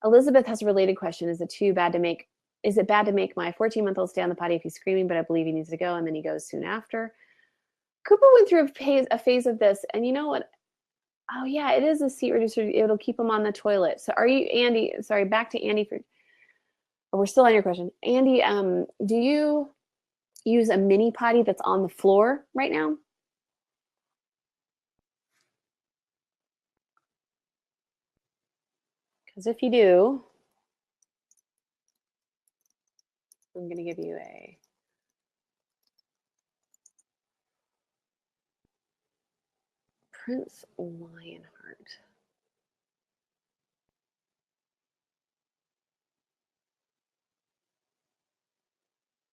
Elizabeth has a related question. Is it bad to make my 14-month-old stay on the potty if he's screaming, but I believe he needs to go, and then he goes soon after? Cooper went through a phase of this, and you know what? Oh yeah, it is a seat reducer. It'll keep him on the toilet. So are you, Andy? Sorry, back to Andy. We're still on your question, Andy. Do you use a mini potty that's on the floor right now? Because if you do, I'm going to give you a Prince Lionheart.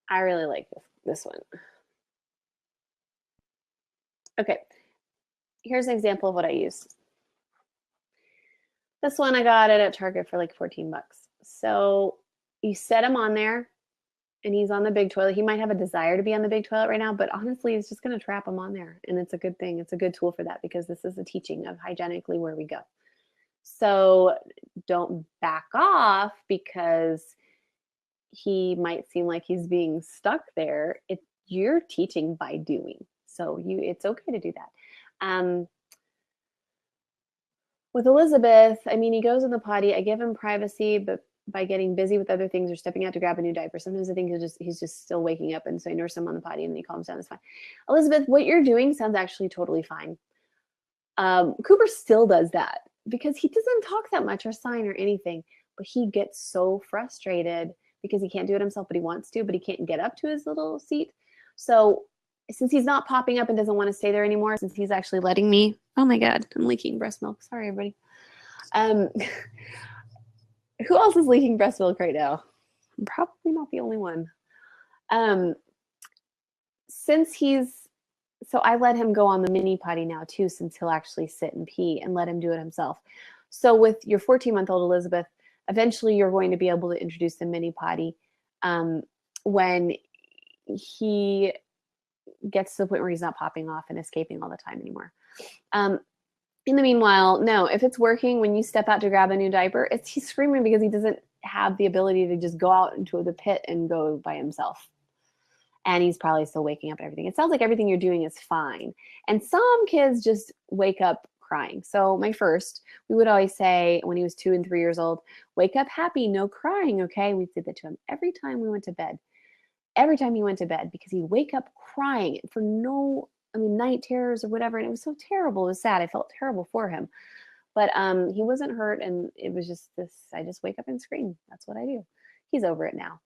I really like this one. Okay, here's an example of what I use. This one I got it at Target for like 14 bucks. So you set him on there and he's on the big toilet. He might have a desire to be on the big toilet right now, but honestly, it's just going to trap him on there. And it's a good thing. It's a good tool for that because this is a teaching of hygienically where we go. So don't back off because he might seem like he's being stuck there. You're teaching by doing. So it's okay to do that. With Elizabeth, I mean, he goes in the potty. I give him privacy, but by getting busy with other things or stepping out to grab a new diaper, sometimes I think he's just still waking up, and so I nurse him on the potty, and then he calms down. It's fine. Elizabeth, what you're doing sounds actually totally fine. Cooper still does that because he doesn't talk that much or sign or anything, but he gets so frustrated because he can't do it himself, but he wants to, but he can't get up to his little seat. So since he's not popping up and doesn't want to stay there anymore, since he's actually letting me, oh my God, I'm leaking breast milk. Sorry, everybody. Who else is leaking breast milk right now? I'm probably not the only one. So I let him go on the mini potty now too, since he'll actually sit and pee and let him do it himself. So with your 14-month-old Elizabeth, eventually you're going to be able to introduce the mini potty when he gets to the point where he's not popping off and escaping all the time anymore. In the meanwhile, no, if it's working, when you step out to grab a new diaper, he's screaming because he doesn't have the ability to just go out into the pit and go by himself. And he's probably still waking up and everything. It sounds like everything you're doing is fine. And some kids just wake up crying. So my first, we would always say when he was 2 and 3 years old, wake up happy, no crying, okay? We did that to him every time we went to bed. Every time he went to bed, because he'd wake up crying for night terrors or whatever. And it was so terrible. It was sad. I felt terrible for him. But he wasn't hurt. And it was just this, I just wake up and scream. That's what I do. He's over it now.